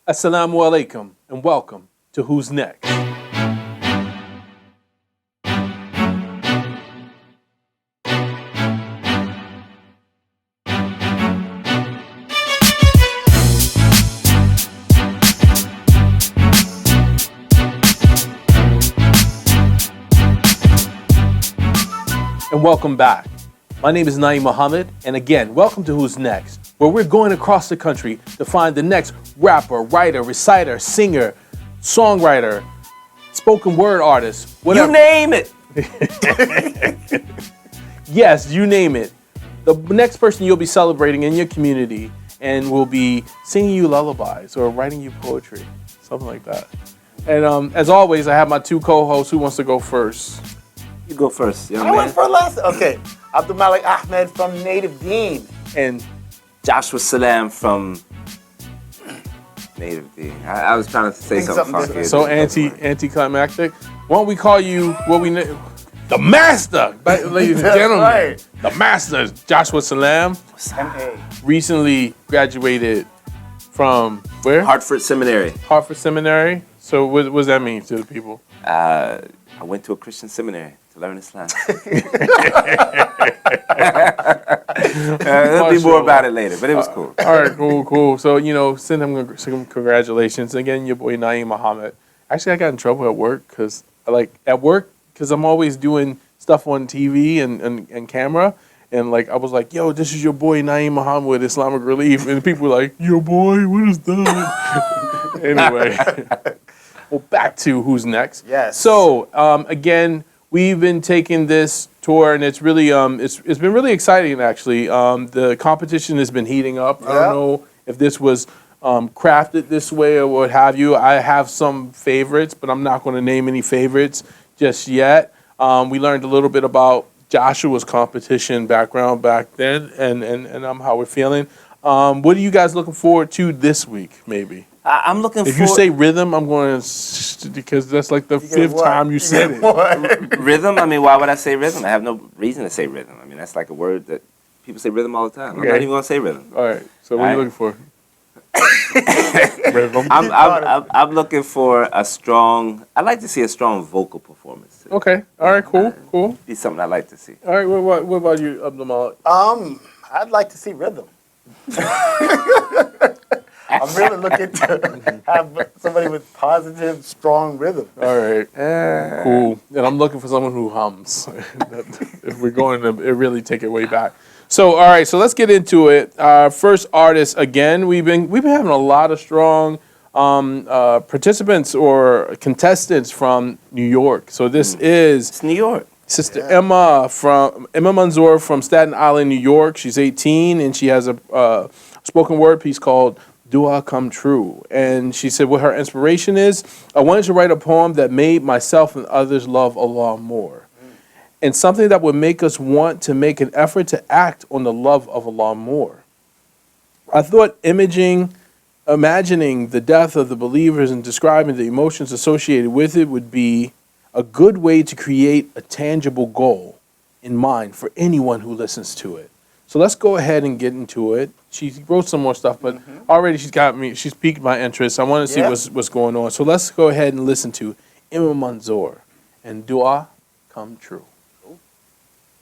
Assalamu alaikum and welcome to Who's Next. And welcome back. My name is Naeem Muhammad, and again, welcome to Who's Next, where we're going across the country to find the next rapper, writer, reciter, singer, songwriter, spoken word artist, whatever. You name it. Yes, you name it. The next person you'll be celebrating in your community and will be singing you lullabies or writing you poetry, something like that. And as always, I have my two co-hosts. Who wants to go first? You go first, young I man. went for last. Okay, Abdul Malik Ahmed from Native Deen. And Joshua Salam from Native Deen. I was trying to say something funky. so anticlimactic. Why don't we call you what we know? The master, ladies and That's gentlemen. right. The master, Joshua Salam, M.A. recently graduated from where? Hartford Seminary. Hartford Seminary. So what does that mean to the people? I went to a Christian seminary to learn Islam. There'll be more about it later, but it was cool. All right, cool. So, send him some congratulations. Again, your boy Naeem Muhammad. Actually, I got in trouble at work because I'm always doing stuff on TV and camera. And I was like, yo, this is your boy Naeem Muhammad with Islamic Relief. And people were like, yo, boy, what is that? Anyway, well, back to Who's Next. Yes. So, again, we've been taking this tour, and it's really it's been really exciting, actually. The competition has been heating up. I don't know if this was crafted this way or what have you. I have some favorites, but I'm not going to name any favorites just yet. We learned a little bit about Joshua's competition background back then, and how we're feeling. What are you guys looking forward to this week, maybe? I'm looking for... If you say rhythm, I'm going to... Because that's like the fifth time you said it. Rhythm? I mean, why would I say rhythm? I have no reason to say rhythm. I mean, that's like a word that people say rhythm all the time. I'm not even going to say rhythm. All right. So what are you looking for? Rhythm. I'm looking for a strong... I'd like to see a strong vocal performance. Okay. All right. Cool. Be something I'd like to see. All right. What about you, Abdul Malik? I'd like to see rhythm. I'm really looking to have somebody with positive, strong rhythm. All right. Cool. And I'm looking for someone who hums. If we're going to really take it way back. So, all right. So let's get into it. Our first artist, again, we've been having a lot of strong participants or contestants from New York. So this is... It's New York. Sister Eema Manzoor from Staten Island, New York. She's 18, and she has a spoken word piece called Dua Come True. And she said what her inspiration is: I wanted to write a poem that made myself and others love Allah more. And something that would make us want to make an effort to act on the love of Allah more. I thought imagining the death of the believers and describing the emotions associated with it would be a good way to create a tangible goal in mind for anyone who listens to it. So let's go ahead and get into it. She wrote some more stuff, but already she's piqued my interest. I want to see what's going on. So let's go ahead and listen to Eema Manzoor and Dua Come True.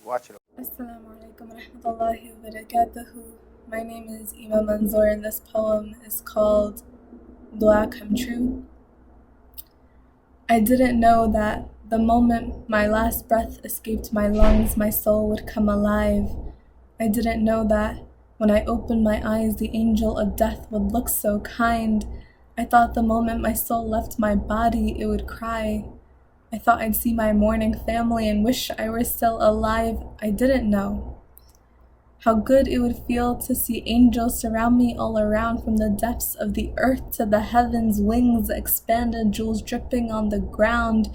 Watch it. Assalamu alaikum wa rahmatullahi wa barakatuhu. My name is Eema Manzoor, and this poem is called Dua Come True. I didn't know that the moment my last breath escaped my lungs, my soul would come alive. I didn't know that when I opened my eyes, the angel of death would look so kind. I thought the moment my soul left my body, it would cry. I thought I'd see my mourning family and wish I were still alive. I didn't know how good it would feel to see angels surround me all around, from the depths of the earth to the heavens, wings expanded, jewels dripping on the ground,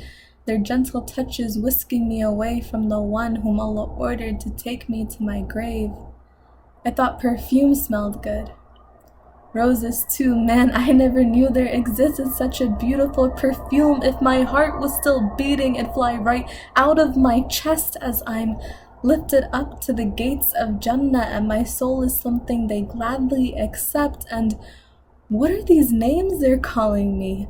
their gentle touches whisking me away from the one whom Allah ordered to take me to my grave. I thought perfume smelled good. Roses too, man, I never knew there existed such a beautiful perfume. If my heart was still beating, it'd fly right out of my chest as I'm lifted up to the gates of Jannah, and my soul is something they gladly accept. And what are these names they're calling me?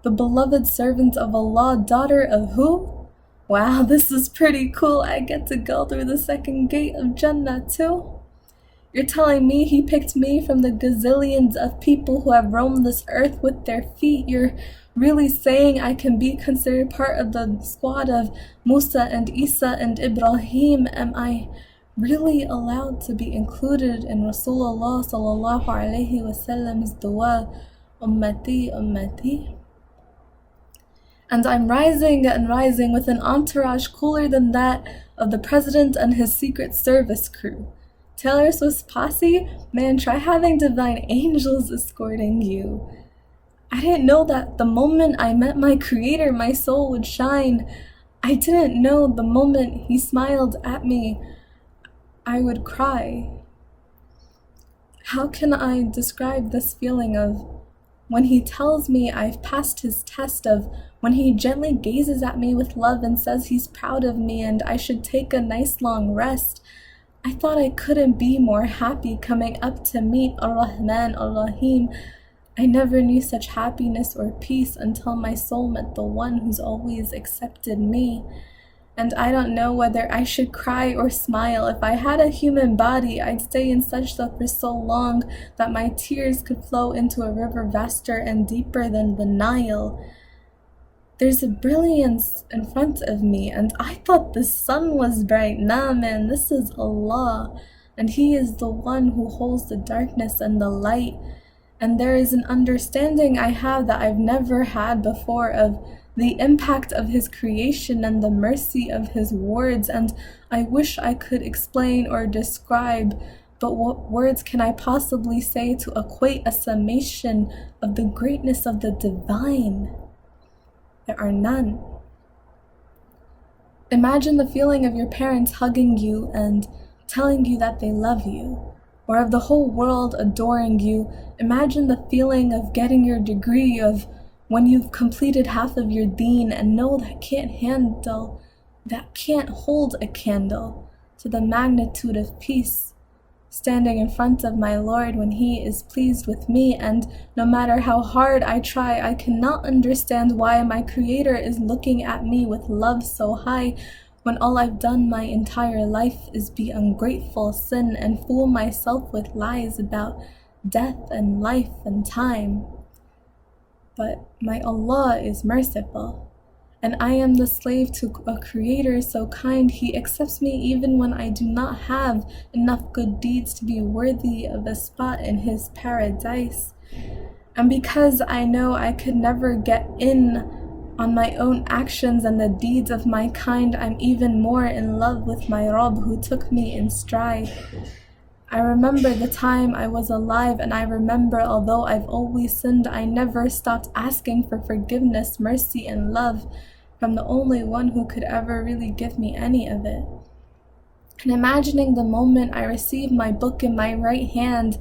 The beloved servant of Allah, daughter of who? Wow, this is pretty cool. I get to go through the second gate of Jannah too. You're telling me he picked me from the gazillions of people who have roamed this earth with their feet? You're really saying I can be considered part of the squad of Musa and Isa and Ibrahim? Am I really allowed to be included in Rasulullah sallallahu alaihi wasallam's dua, ummati, ummati? And I'm rising and rising with an entourage cooler than that of the president and his Secret Service crew. Taylor Swift's posse? Man, try having divine angels escorting you. I didn't know that the moment I met my creator, my soul would shine. I didn't know the moment he smiled at me, I would cry. How can I describe this feeling of when he tells me I've passed his test, of when he gently gazes at me with love and says he's proud of me and I should take a nice long rest? I thought I couldn't be more happy coming up to meet Ar-Rahman, Ar-Rahim. I never knew such happiness or peace until my soul met the one who's always accepted me. And I don't know whether I should cry or smile. If I had a human body, I'd stay in sajda for so long that my tears could flow into a river vaster and deeper than the Nile. There's a brilliance in front of me, and I thought the sun was bright. Nah, man, this is Allah, and He is the one who holds the darkness and the light. And there is an understanding I have that I've never had before of the impact of His creation and the mercy of His words, and I wish I could explain or describe, but what words can I possibly say to equate a summation of the greatness of the divine? There are none. Imagine the feeling of your parents hugging you and telling you that they love you, or of the whole world adoring you. Imagine the feeling of getting your degree, of when you've completed half of your deen and know that can't hold a candle to the magnitude of peace, standing in front of my Lord when He is pleased with me, and no matter how hard I try, I cannot understand why my Creator is looking at me with love so high, when all I've done my entire life is be ungrateful, sin, and fool myself with lies about death and life and time. But my Allah is merciful, and I am the slave to a Creator so kind. He accepts me even when I do not have enough good deeds to be worthy of a spot in His paradise. And because I know I could never get in on my own actions and the deeds of my kind, I'm even more in love with my Rabb who took me in stride. I remember the time I was alive, and I remember although I've always sinned, I never stopped asking for forgiveness, mercy, and love from the only one who could ever really give me any of it. And imagining the moment I received my book in my right hand,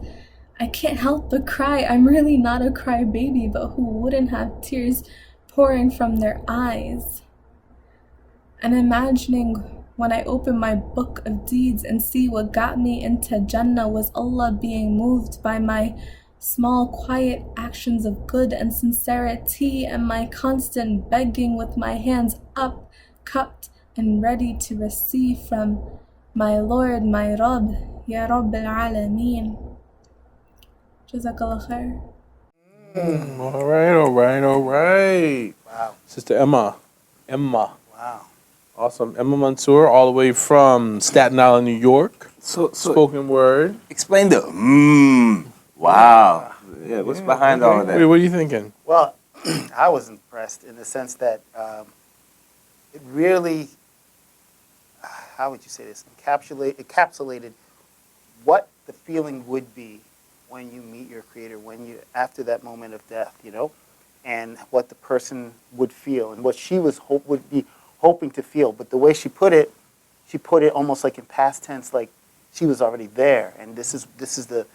I can't help but cry. I'm really not a crybaby, but who wouldn't have tears pouring from their eyes? And imagining when I open my book of deeds and see what got me into Jannah was Allah being moved by my small, quiet actions of good and sincerity, and my constant begging with my hands up, cupped, and ready to receive from my Lord, my Rabb, Ya Rabb al-Alameen. Jazakallah khair. All right. Wow. Sister Eema. Wow. Awesome. Eema Manzoor, all the way from Staten Island, New York. So Spoken word. explain the wow. Yeah, what's behind all of that? What are you thinking? Well, I was impressed in the sense that it really, how would you say this, encapsulated what the feeling would be when you meet your Creator, after that moment of death, and what the person would feel and what she would be hoping to feel. But the way she put it almost like in past tense, like she was already there, and this is the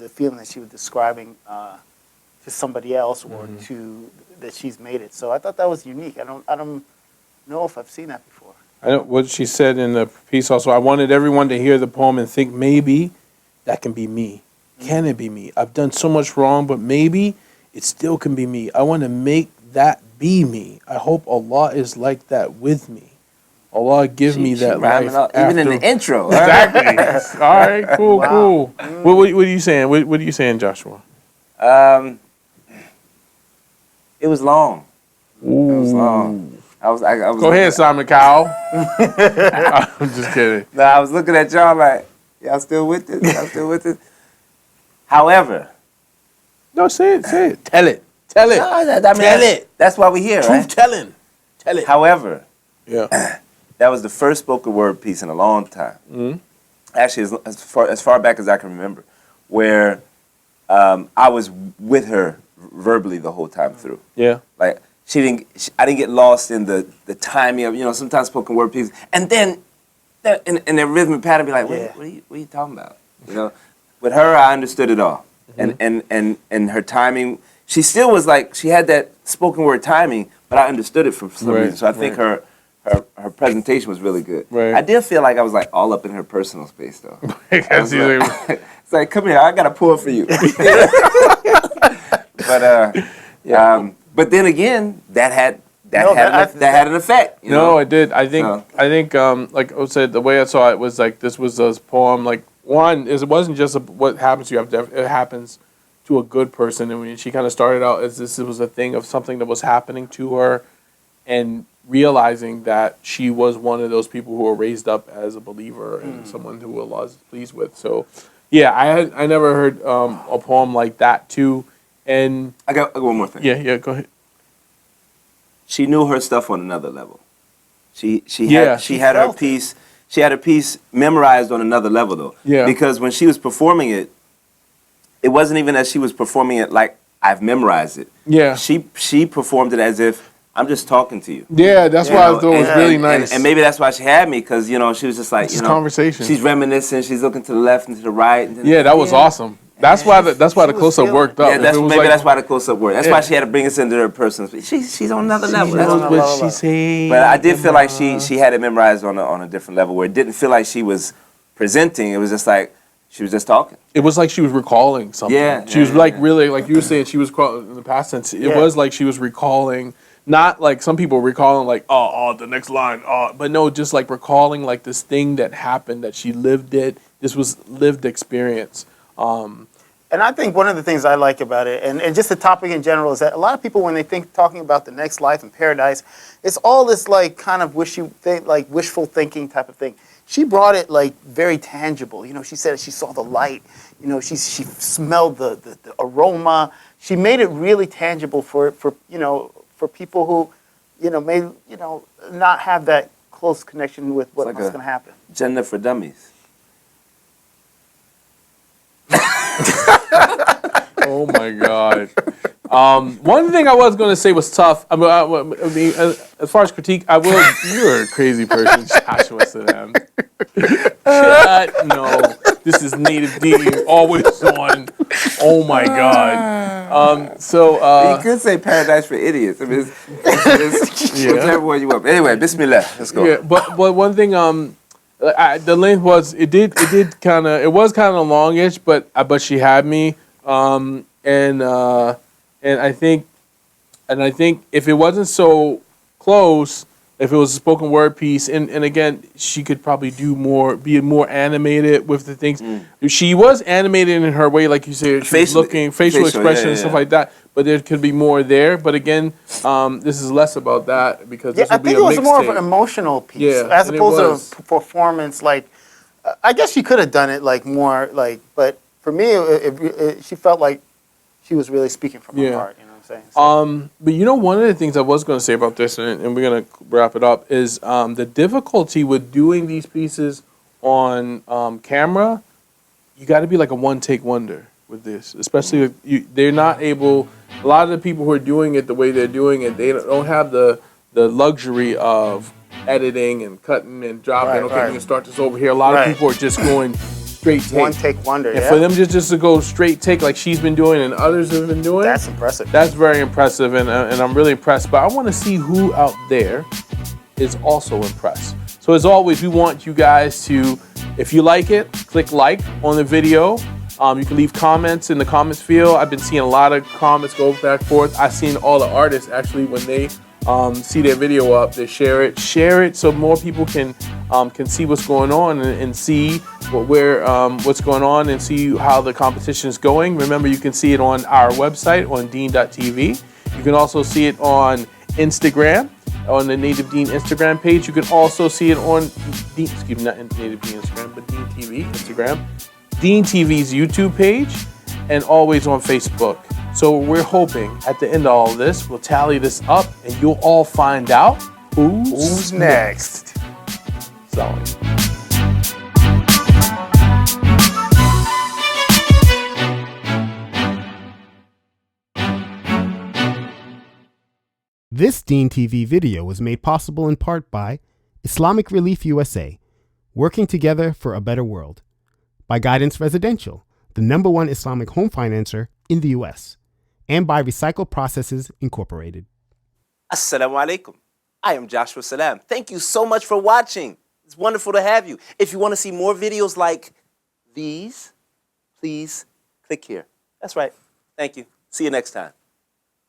feeling that she was describing to somebody else or to that she's made it. So I thought that was unique. I don't know if I've seen that before. I know what she said in the piece also. I wanted everyone to hear the poem and think maybe that can be me. Can it be me? I've done so much wrong, but maybe it still can be me. I want to make that be me. I hope Allah is like that with me. Allah give me that life up, even in the intro. Exactly. All right, cool, cool. What are you saying? What are you saying, Joshua? It was long. Ooh. It was long. I was Go ahead, Simon Cowell. I'm just kidding. No, I was looking at y'all like, y'all still with this? Y'all still with this? However. No, say it. Tell it. No, tell it. That's why we're here, Truth right? telling. Tell it. However. Yeah. That was the first spoken word piece in a long time. Mm-hmm. Actually, as far back as I can remember, where I was with her verbally the whole time through. Yeah. Like I didn't get lost in the timing of sometimes spoken word pieces, and then in the rhythm and pattern, be like, what are you talking about? With her, I understood it all, and her timing. She still was like she had that spoken word timing, but I understood it for some reason. So I think her presentation was really good. Right. I did feel like I was like all up in her personal space though. It's like, come here, I got a pour for you. But then again, that had an effect. No, it did. I think like I said, the way I saw it was like this was a poem. Like one is it wasn't just what happens to you. It happens to a good person. And when she kind of started out as this was a thing of something that was happening to her, and realizing that she was one of those people who were raised up as a believer and someone who Allah is pleased with. So, yeah, I never heard a poem like that too. And I got one more thing. Yeah, go ahead. She knew her stuff on another level. She had her piece. She had her piece memorized on another level though. Yeah. Because when she was performing it, it wasn't even that she was performing it like I've memorized it. Yeah. She performed it as if I'm just talking to you. Yeah, that's why I thought it was really nice. And maybe that's why she had me, because she was just like, conversation. She's reminiscing. She's looking to the left and to the right. And that was awesome. That's why the close up worked up. Yeah, that's why the close up worked. That's why she had to bring us into her personal space. She's on another level. That's what she said. But I did feel like she had it memorized on a different level, where it didn't feel like she was presenting. It was just like she was just talking. It was like she was recalling something. Yeah, she was really, like you were saying, she was in the past tense. It was like she was recalling. Not like some people recalling like, the next line, but no, just like recalling like this thing that happened that she lived it. This was lived experience. And I think one of the things I like about it, and just the topic in general, is that a lot of people, when they talking about the next life and paradise, it's all this like kind of wishful thinking type of thing. She brought it like very tangible. She said she saw the light. She smelled the aroma. She made it really tangible for people who, may not have that close connection with what's going to happen. Jannah for dummies. Oh my God. One thing I was going to say was tough. I mean, as far as critique, you're a crazy person, Joshua Saddam. No, this is native D, always on. Oh my God. You could say paradise for idiots. I mean, it's whichever one you want. Anyway, Bismillah. Let's go. Yeah, but one thing, the length was it was kind of longish, but she had me, and I think if it wasn't so close, if it was a spoken word piece, and again, she could probably be more animated with the things. She was animated in her way, like you said, she was looking, facial expression and stuff like that. But there could be more there. But again, this is less about that because this will be a mixtape. I think it was more of an emotional piece as opposed to a performance. Like, I guess she could have done it like more like, but for me, she felt like she was really speaking from her heart. You know what I'm saying? So. But one of the things I was going to say about this, and we're going to wrap it up, is the difficulty with doing these pieces on camera. You got to be like a one-take wonder with this, especially they're not able. A lot of the people who are doing it the way they're doing it, they don't have the luxury of editing and cutting and dropping. We're going to start this over here. A lot of people are just going straight take. One take wonder. And for them just to go straight take like she's been doing and others have been doing. That's impressive. That's very impressive, and I'm really impressed. But I want to see who out there is also impressed. So as always, we want you guys to, if you like it, click like on the video. You can leave comments in the comments field. I've been seeing a lot of comments go back and forth. I've seen all the artists actually when they see their video up, they share it so more people can see what's going on and see what's going on and see how the competition is going. Remember, you can see it on our website on Dean.tv. You can also see it on Instagram, on the Native Dean Instagram page. You can also see it on not Native Dean Instagram, but Dean TV Instagram, Dean TV's YouTube page, and always on Facebook. So we're hoping at the end of all of this, we'll tally this up and you'll all find out who's next. Sorry. This Dean TV video was made possible in part by Islamic Relief USA, working together for a better world, by Guidance Residential, the #1 Islamic home financer in the U.S., and by Recycle Processes Incorporated. Assalamu alaikum. I am Joshua Salam. Thank you so much for watching. It's wonderful to have you. If you want to see more videos like these, please click here. That's right. Thank you. See you next time.